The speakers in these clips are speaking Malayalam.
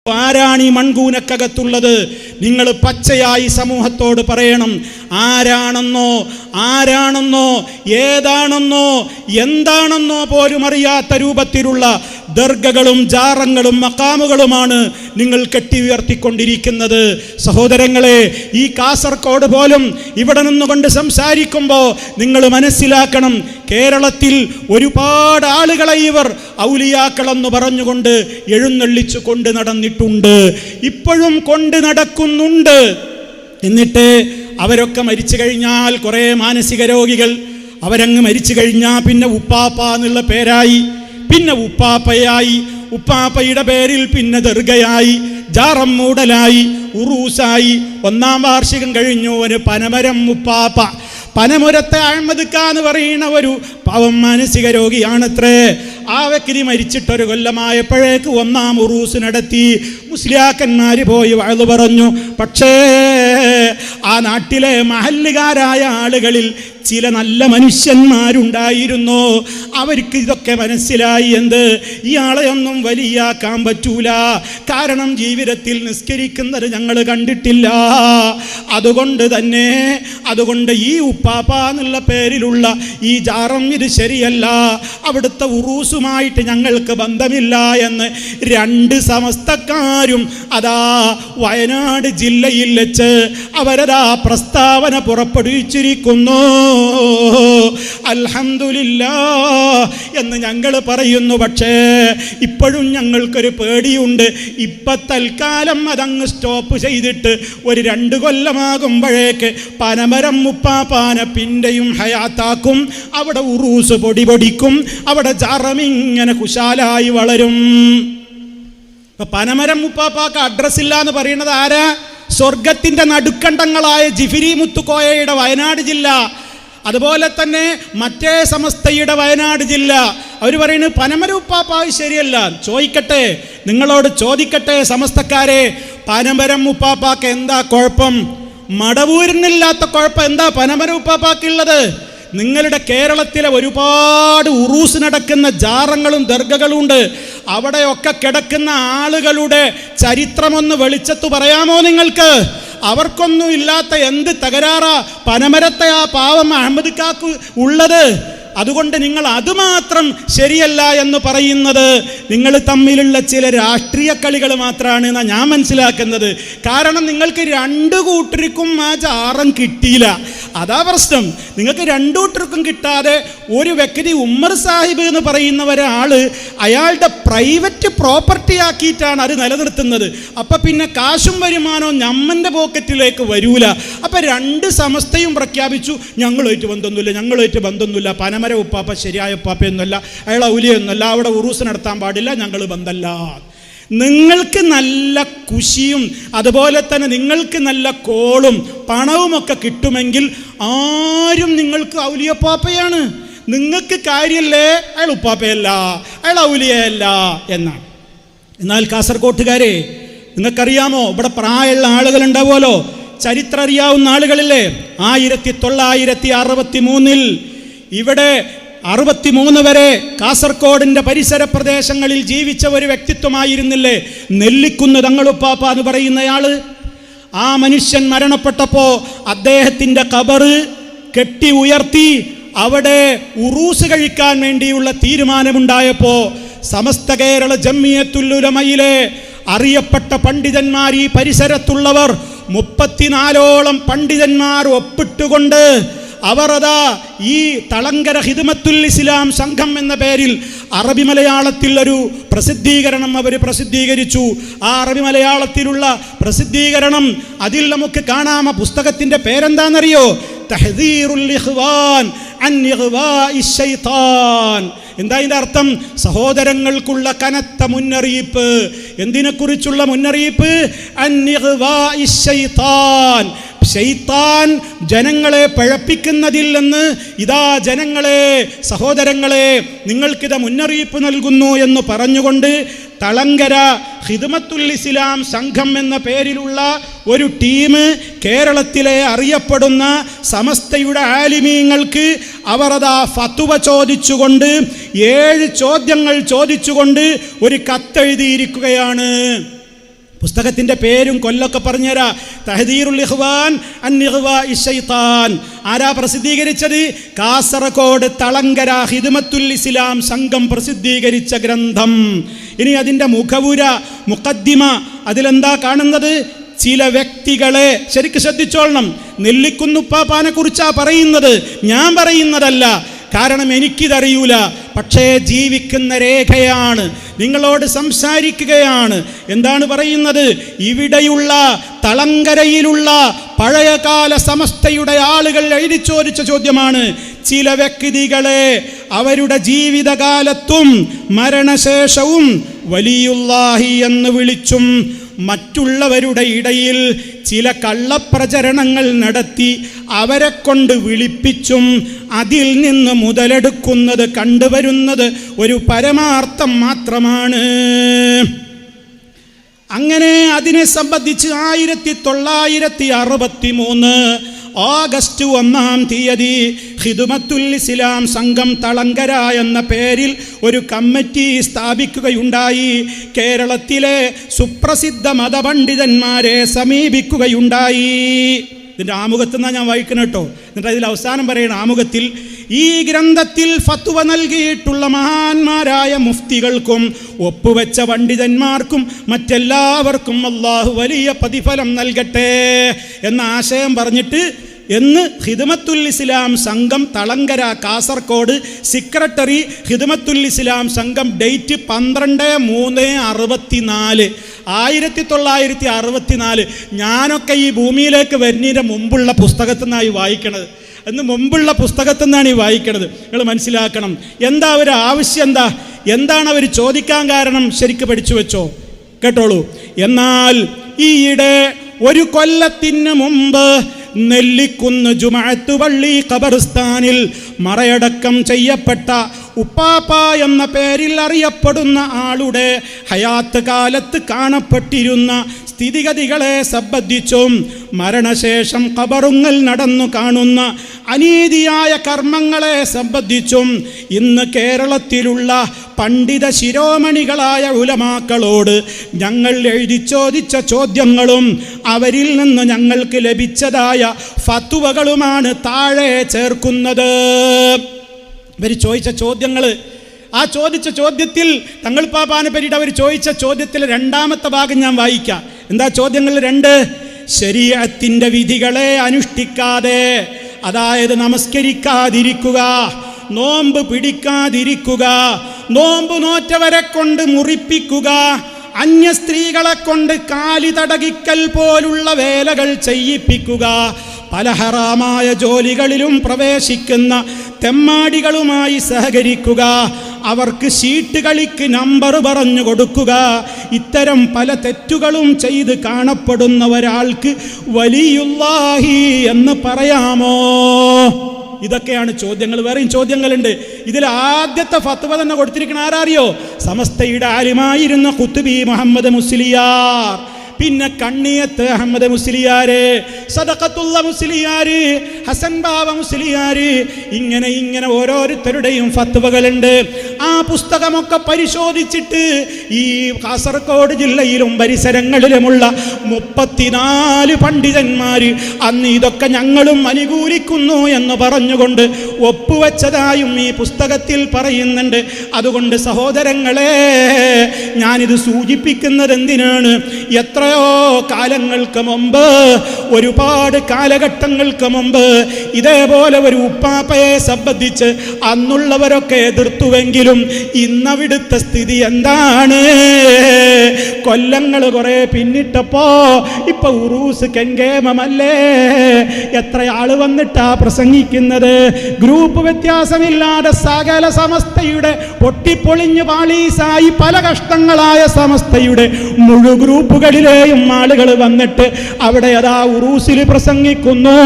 ആരാണ് ഈ മൺകൂനക്കകത്തുള്ളത്? നിങ്ങൾ പച്ചയായി സമൂഹത്തോട് പറയണം. ആരാണെന്നോ ഏതാണെന്നോ എന്താണെന്നോ പോലും അറിയാത്ത രൂപത്തിലുള്ള ദർഗകളും ജാറങ്ങളും മഖാമുകളുമാണ് നിങ്ങൾ കെട്ടി ഉയർത്തിക്കൊണ്ടിരിക്കുന്നത്. സഹോദരങ്ങളെ, ഈ കാസർഗോഡ് പോലും ഇവിടെ നിന്നുകൊണ്ട് സംസാരിക്കുമ്പോൾ നിങ്ങൾ മനസ്സിലാക്കണം, കേരളത്തിൽ ഒരുപാട് ആളുകളെ ഇവർ ഔലിയാക്കളെന്ന് പറഞ്ഞുകൊണ്ട് എഴുന്നള്ളിച്ചു കൊണ്ട് നടന്നിട്ടുണ്ട്, ഇപ്പോഴും കൊണ്ട് നടക്കുന്നുണ്ട്. എന്നിട്ട് അവരൊക്കെ മരിച്ചു കഴിഞ്ഞാൽ കുറേ മാനസിക രോഗികൾ അവരങ്ങ് മരിച്ചു കഴിഞ്ഞാൽ പിന്നെ ഉപ്പാപ്പ എന്നുള്ള പേരായി, പിന്നെ ഉപ്പാപ്പയായി, ഉപ്പാപ്പയുടെ പേരിൽ പിന്നെ ദർഗയായി, ജാറം മൂടലായി, ഉറൂസായി. 1-ാം വാർഷികം കഴിഞ്ഞു ഒരു പനമരം ഉപ്പാപ്പ. പനമുരത്തെ അഹമ്മദ് ഖാൻ എന്ന് പറയുന്ന ഒരു പാവം മാനസിക രോഗിയാണത്രേ. ആ വ്യക്തി മരിച്ചിട്ടൊരു കൊല്ലമായപ്പോഴേക്ക് 1-ാം ഉറൂസ് നടത്തി. മുസ്ലിയാക്കന്മാര് പോയി വഅദ് പറഞ്ഞു. പക്ഷേ ആ നാട്ടിലെ മഹല്ലുകാരായ ആളുകളിൽ ചില നല്ല മനുഷ്യന്മാരുണ്ടായിരുന്നു. അവർക്ക് ഇതൊക്കെ മനസ്സിലായി, എന്ത് ഇയാളെ ഒന്നും വലിയാക്കാൻ പറ്റൂല, കാരണം ജീവിതത്തിൽ നിസ്കരിക്കുന്നത് ഞങ്ങൾ കണ്ടിട്ടില്ല. അതുകൊണ്ട് ഈ ഉപ്പാപ്പ എന്നുള്ള പേരിലുള്ള ഈ ജാറം ഇത് ശരിയല്ല, അവിടുത്തെ ഉറൂസുമായിട്ട് ഞങ്ങൾക്ക് ബന്ധമില്ല എന്ന് 2 സമസ്തക്കാരും അതാ വയനാട് ജില്ലയിൽ വെച്ച് അവരതാ പ്രസ്താവന പുറപ്പെടുവിച്ചിരിക്കുന്നു. അൽഹംദുലില്ലാഹ് എന്ന് ഞങ്ങൾ പറയുന്നു. പക്ഷേ ഇപ്പോഴും ഞങ്ങൾക്കൊരു പേടിയുണ്ട്. ഇപ്പം തൽക്കാലം അതങ്ങ് സ്റ്റോപ്പ് ചെയ്തിട്ട് ഒരു 2 കൊല്ലമാകുമ്പോഴേക്ക് പനമരം മുപ്പാപ്പാനെ പിന്നെയും ഹയാത്താക്കും. അവിടെ ഉറൂസ് പൊടിപൊടിക്കും, അവിടെ ജാറമിങ്ങനെ കുശാലായി വളരും. പനമരം മുപ്പാപ്പാക്ക് അഡ്രസ്സില്ല എന്ന് പറയുന്നത് ആരാ? സ്വർഗത്തിൻ്റെ നടുക്കണ്ടങ്ങളായ ജിഫിരി മുത്തുക്കോയയുടെ വയനാട് ജില്ല, അതുപോലെ തന്നെ മറ്റേ സമസ്തയുടെ വയനാട് ജില്ല. അവർ പറയുന്നത് പനമരം ഉപ്പാപ്പാവ് ശരിയല്ല. ചോദിക്കട്ടെ, നിങ്ങളോട് ചോദിക്കട്ടെ സമസ്തക്കാരെ, പനമരം ഉപ്പാപ്പാക്ക് എന്താ കുഴപ്പം? മടവൂരിനില്ലാത്ത കുഴപ്പം എന്താ പനമരം ഉപ്പാപ്പാക്കുള്ളത്? നിങ്ങളുടെ കേരളത്തിലെ ഒരുപാട് ഉറൂസ് നടക്കുന്ന ജാറങ്ങളും ദർഗകളും ഉണ്ട്. അവിടെയൊക്കെ കിടക്കുന്ന ആളുകളുടെ ചരിത്രമൊന്ന് വെളിച്ചത്ത് പറയാമോ നിങ്ങൾക്ക്? അവർക്കൊന്നും ഇല്ലാത്ത എന്ത് തകരാറാ പനമരത്തെ ആ പാവം അഹമ്മദ് ഖാക്ക് ഉള്ളത്? അതുകൊണ്ട് നിങ്ങൾ അതുമാത്രം ശരിയല്ല എന്ന് പറയുന്നത് നിങ്ങൾ തമ്മിലുള്ള ചില രാഷ്ട്രീയ കളികൾ മാത്രമാണ് എന്നാണ് ഞാൻ മനസ്സിലാക്കുന്നത്. കാരണം നിങ്ങൾക്ക് 2 കൂട്ടർക്കും ആ ജാറം കിട്ടിയില്ല, അതാ പ്രശ്നം. നിങ്ങൾക്ക് 2 കൂട്ടർക്കും കിട്ടാതെ ഒരു വ്യക്തി ഉമ്മർ സാഹിബ് എന്ന് പറയുന്ന ഒരാൾ അയാളുടെ പ്രൈവറ്റ് പ്രോപ്പർട്ടി ആക്കിയിട്ടാണ് അത് നിലനിർത്തുന്നത്. അപ്പം പിന്നെ കാശും വരുമാനവും നമ്മൻ്റെ പോക്കറ്റിലേക്ക് വരൂല. അപ്പം 2 സമസ്തയും പ്രഖ്യാപിച്ചു ഞങ്ങളുമായിട്ട് ബന്ധമൊന്നുമില്ല, പനമര ഉപ്പാപ്പ ശരിയായ ഉപ്പാപ്പയൊന്നുമല്ല, അയാൾ ഔലിയൊന്നുമല്ല, അവിടെ ഉറൂസ് നടത്താൻ പാടില്ല, ഞങ്ങൾ ബന്ധമല്ല. നിങ്ങൾക്ക് നല്ല കുശിയും അതുപോലെ തന്നെ നിങ്ങൾക്ക് നല്ല കോളും പണവുമൊക്കെ കിട്ടുമെങ്കിൽ ആരും നിങ്ങൾക്ക് ഔലിയപ്പാപ്പയാണ്. നിങ്ങൾക്ക് കാര്യമല്ലേ അയാൾ ഉപ്പാപ്പയല്ല, അയാൾ ഔലിയല്ല എന്നാണ്. എന്നാൽ കാസർഗോട്ടുകാരെ, നിങ്ങൾക്കറിയാമോ, ഇവിടെ പ്രായമുള്ള ആളുകൾ ഉണ്ടാവുമല്ലോ, ചരിത്രം അറിയാവുന്ന ആളുകളില്ലേ? 1963 ഇവിടെ 63 വരെ കാസർഗോഡിൻ്റെ പരിസര പ്രദേശങ്ങളിൽ ജീവിച്ച ഒരു വ്യക്തിത്വമായിരുന്നില്ലേ നെല്ലിക്കുന്ന് തങ്ങളുപ്പാപ്പ എന്ന് പറയുന്നയാൾ? ആ മനുഷ്യൻ മരണപ്പെട്ടപ്പോൾ അദ്ദേഹത്തിൻ്റെ ഖബറ് കെട്ടി ഉയർത്തി അവിടെ ഉറൂസ് കഴിക്കാൻ വേണ്ടിയുള്ള തീരുമാനമുണ്ടായപ്പോൾ സമസ്ത കേരള ജംഇയ്യത്തുൽ ഉലമയിലെ അറിയപ്പെട്ട പണ്ഡിതന്മാർ, ഈ പരിസരത്തുള്ളവർ 34ഓളം പണ്ഡിതന്മാർ ഒപ്പിട്ടുകൊണ്ട് അവരതാ ഈ തളങ്കര ഹിദ്മത്തുൽ ഇസ്ലാം സംഘം എന്ന പേരിൽ അറബി മലയാളത്തിൽ ഒരു പ്രസിദ്ധീകരണം അവർ പ്രസിദ്ധീകരിച്ചു. ആ അറബി മലയാളത്തിലുള്ള പ്രസിദ്ധീകരണം അതിൽ നമുക്ക് കാണാം. ആ പുസ്തകത്തിൻ്റെ പേരെന്താണെന്നറിയോ? തഹ്ദീറുൽ ഇഖ്വാൻ അൻ ഇഗ്വാഇ ശൈത്താൻ. എന്താ ഇതിൻ്റെ അർത്ഥം? സഹോദരങ്ങൾക്കുള്ള കനത്ത മുന്നറിയിപ്പ്. എന്തിനെക്കുറിച്ചുള്ള മുന്നറിയിപ്പ്? അൻ ഇഗ്വാഇ ശൈത്താൻ. ശൈത്താൻ ജനങ്ങളെ പഴപ്പിക്കുന്നതിൽ നിന്ന് ഇതാ ജനങ്ങളെ, സഹോദരങ്ങളെ, നിങ്ങൾക്കിത് മുന്നറിയിപ്പ് നൽകുന്നു എന്ന് പറഞ്ഞുകൊണ്ട് തളങ്കര ഹിദ്മത്തുൽ ഇസ്ലാം സംഘം എന്ന പേരിലുള്ള ഒരു ടീം കേരളത്തിലെ അറിയപ്പെടുന്ന സമസ്തയുടെ ആലിമീങ്ങൾക്ക് അവർ അതാ ഫത്വ ചോദിച്ചുകൊണ്ട് 7 ചോദ്യങ്ങൾ ചോദിച്ചുകൊണ്ട് ഒരു കത്തെഴുതിയിരിക്കുകയാണ്. പുസ്തകത്തിൻ്റെ പേരും കൊല്ലൊക്കെ പറഞ്ഞുതരാ. തഹദീറുൽ ഇഖ്വാൻ അൻ ഇഗ്വാഇ ശൈത്താൻ. ആരാ പ്രസിദ്ധീകരിച്ചത്? കാസർഗോഡ് തളങ്കര ഖിദ്മത്തുൽ ഇസ്ലാം സംഘം പ്രസിദ്ധീകരിച്ച ഗ്രന്ഥം. ഇനി അതിൻ്റെ മുഖവുര, മുഖദ്ദിമ, അതിലെന്താ കാണുന്നത്? ചില വ്യക്തികളെ ശരിക്ക് ശ്രദ്ധിച്ചോളണം. നെല്ലിക്കുന്നുപ്പാപ്പാനെ കുറിച്ചാ പറയുന്നത്, ഞാൻ പറയുന്നതല്ല. കാരണം എനിക്കിതറിയൂല, പക്ഷേ ജീവിക്കുന്ന രേഖയാണ്, നിങ്ങളോട് സംസാരിക്കുകയാണ്. എന്താണ് പറയുന്നത്? ഇവിടെയുള്ള തളങ്കരയിലുള്ള പഴയകാല സമസ്തയുടെ ആളുകൾ എഴുതി ചോദിച്ച ചോദ്യമാണ്. ചില വ്യക്തികളെ അവരുടെ ജീവിതകാലത്തും മരണശേഷവും വലിയുല്ലാഹി എന്ന് വിളിച്ചും മറ്റുള്ളവരുടെ ഇടയിൽ ചില കള്ളപ്രചരണങ്ങൾ നടത്തി അവരെ കൊണ്ട് വിളിപ്പിച്ചും അതിൽ നിന്ന് മുതലെടുക്കുന്നത് കണ്ടുവരുന്നത് ഒരു പരമാർത്ഥം മാത്രമാണ്. അങ്ങനെ അതിനെ സംബന്ധിച്ച് 1963 ഓഗസ്റ്റ് 1 തീയതി ഖിദ്മത്തുൽ ഇസ്ലാം സംഘം തളങ്കര എന്ന പേരിൽ ഒരു കമ്മിറ്റി സ്ഥാപിക്കുകയുണ്ടായി. കേരളത്തിലെ സുപ്രസിദ്ധ മതപണ്ഡിതന്മാരെ സമീപിക്കുകയുണ്ടായി. ഇതിൻ്റെ ആമുഖത്തിൽ നിന്നാണ് ഞാൻ വായിക്കണം കേട്ടോ. എന്നിട്ട് അതിൽ അവസാനം പറയുന്ന ആമുഖത്തിൽ, ഈ ഗ്രന്ഥത്തിൽ ഫത്വ നൽകിയിട്ടുള്ള മഹാന്മാരായ മുഫ്തികൾക്കും ഒപ്പുവെച്ച പണ്ഡിതന്മാർക്കും മറ്റെല്ലാവർക്കും അല്ലാഹു വലിയ പ്രതിഫലം നൽകട്ടെ എന്ന ആശയം പറഞ്ഞിട്ട് എന്ന് ഖിദ്മത്തുൽ ഇസ്ലാം സംഘം തളങ്കര കാസർഗോഡ് സെക്രട്ടറി ഖിദ്മത്തുൽ ഇസ്ലാം സംഘം ഡേറ്റ് 12/3/64 1964. ഞാനൊക്കെ ഈ ഭൂമിയിലേക്ക് വരുന്നതിൻ്റെ മുമ്പുള്ള പുസ്തകത്തിൽ നിന്നായി വായിക്കണത്. എന്ന് മുമ്പുള്ള പുസ്തകത്തിൽ നിന്നാണ് ഈ വായിക്കണത്. നിങ്ങൾ മനസ്സിലാക്കണം എന്താ ഒരു ആവശ്യം, എന്താണ് അവർ ചോദിക്കാൻ കാരണം, ശരിക്ക് പഠിച്ചു വെച്ചോ, കേട്ടോളൂ. എന്നാൽ ഈയിടെ ഒരു കൊല്ലത്തിന് മുമ്പ് നെല്ലിക്കുന്ന് ജുമഅത്ത് പള്ളി ഖബർസ്ഥാനിൽ മറയടക്കം ചെയ്യപ്പെട്ട ഉപ്പാപ്പ എന്ന പേരിൽ അറിയപ്പെടുന്ന ആളുടെ ഹയാത്ത് കാലത്ത് കാണപ്പെട്ടിരുന്ന സ്ഥിതിഗതികളെ സംബന്ധിച്ചും മരണശേഷം ഖബറുങ്ങൾ നടന്നു കാണുന്ന അനീതിയായ കർമ്മങ്ങളെ സംബന്ധിച്ചും ഇന്ന് കേരളത്തിലുള്ള പണ്ഡിത ശിരോമണികളായ ഉലമാക്കളോട് ഞങ്ങൾ എഴുതി ചോദിച്ച ചോദ്യങ്ങളും അവരിൽ നിന്ന് ഞങ്ങൾക്ക് ലഭിച്ചതായ ഫത്വകളുമാണ് താഴെ ചേർക്കുന്നത്. ഇവർ ചോദിച്ച ചോദ്യങ്ങൾ, ആ ചോദിച്ച ചോദ്യത്തിൽ തങ്ങൾ പാപ്പാനെ പറ്റിയിട്ട് അവർ ചോദിച്ച ചോദ്യത്തിലെ രണ്ടാമത്തെ ഭാഗം ഞാൻ വായിക്കാം. എന്താ ചോദ്യങ്ങൾ? 2. ശരീഅത്തിന്റെ വിധികളെ അനുഷ്ഠിക്കാതെ, അതായത് നമസ്കരിക്കാതിരിക്കുക, നോമ്പ് പിടിക്കാതിരിക്കുക, നോമ്പ് നോറ്റവരെ കൊണ്ട് മുറിപ്പിക്കുക, അന്യ സ്ത്രീകളെ കൊണ്ട് കാലി തടകിക്കൽ പോലുള്ള വേലകൾ ചെയ്യിപ്പിക്കുക, പല ഹറാമായ ജോലികളിലും പ്രവേശിക്കുന്ന തെമ്മാടികളുമായി സഹകരിക്കുക, അവർക്ക് ഷീട്ട് കളിക്ക് നമ്പർ പറഞ്ഞു കൊടുക്കുക, ഇത്തരം പല തെറ്റുകളും ചെയ്ത് കാണപ്പെടുന്ന ഒരാൾക്ക് വലിയുല്ലാഹി എന്ന് പറയാമോ? ഇതൊക്കെയാണ് ചോദ്യങ്ങൾ. വേറെയും ചോദ്യങ്ങളുണ്ട്. ഇതിൽ ആദ്യത്തെ ഫത്വ തന്നെ കൊടുത്തിരിക്കുന്ന ആരറിയോ? സമസ്തയുടെ ആലിമായിരുന്ന ഖുത്ബി മുഹമ്മദ് മുസ്ലിയാർ, പിന്നെ കണ്ണിയത്ത് അഹമ്മദ് മുസ്ലിയാര്, സദഖത്തുള്ള മുസ്ലിയാര്, ഹസൻ ബാബ മുസ്ലിയാര്, ഇങ്ങനെ ഓരോരുത്തരുടെയും ഫത്വകളുണ്ട്. ആ പുസ്തകമൊക്കെ പരിശോധിച്ചിട്ട് ഈ കാസർഗോഡ് ജില്ലയിലും പരിസരങ്ങളിലുമുള്ള 34 പണ്ഡിതന്മാർ അന്ന് ഇതൊക്കെ ഞങ്ങളും അനുകൂലിക്കുന്നു എന്ന് പറഞ്ഞുകൊണ്ട് ഒപ്പുവെച്ചതായും ഈ പുസ്തകത്തിൽ പറയുന്നുണ്ട്. അതുകൊണ്ട് സഹോദരങ്ങളെ, ഞാനിത് സൂചിപ്പിക്കുന്നത് എന്തിനാണ്? എത്രയോ കാലങ്ങൾക്ക് മുമ്പ്, ഒരുപാട് കാലഘട്ടങ്ങൾക്ക് മുമ്പ് ഇതേപോലെ ഒരു ഉപ്പാപ്പയെ സംബന്ധിച്ച് അന്നുള്ളവരൊക്കെ എതിർത്തുവെങ്കിലും ഇന്നവിടുത്തെ സ്ഥിതി എന്താണ്? കൊല്ലങ്ങൾ കുറെ പിന്നിട്ടപ്പോ ഇപ്പൊ ഉറൂസ് കെങ്കേമല്ലേ? എത്ര ആള് വന്നിട്ടാ പ്രസംഗിക്കുന്നത്? ഗ്രൂപ്പ് വ്യത്യാസമില്ലാതെ സകല സമസ്തയുടെ പൊട്ടിപ്പൊളിഞ്ഞ് പാളീസായി പല കഷ്ടങ്ങളായ സമസ്തയുടെ മുഴു ഗ്രൂപ്പുകളിലെയും ആളുകൾ വന്നിട്ട് അവിടെ അതാ ഉറൂസിൽ പ്രസംഗിക്കുന്നു.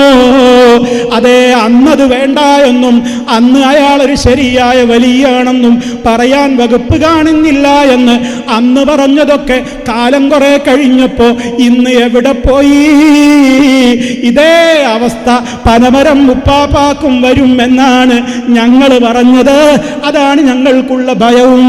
അതെ, അന്നത് വേണ്ട എന്നും അന്ന് അയാളൊരു ശരിയായ വലിയാണെന്നും പറയാൻ വകുപ്പ് കാണുന്നില്ല എന്ന് അന്ന് പറഞ്ഞതൊക്കെ കാലം കുറെ കഴിഞ്ഞപ്പോ ഇന്ന് എവിടെ പോയി? ഇതേ അവസ്ഥ പനമരം ഉപ്പാപ്പാക്കും വരും എന്നാണ് ഞങ്ങൾ പറഞ്ഞത്. അതാണ് ഞങ്ങൾക്കുള്ള ഭയവും.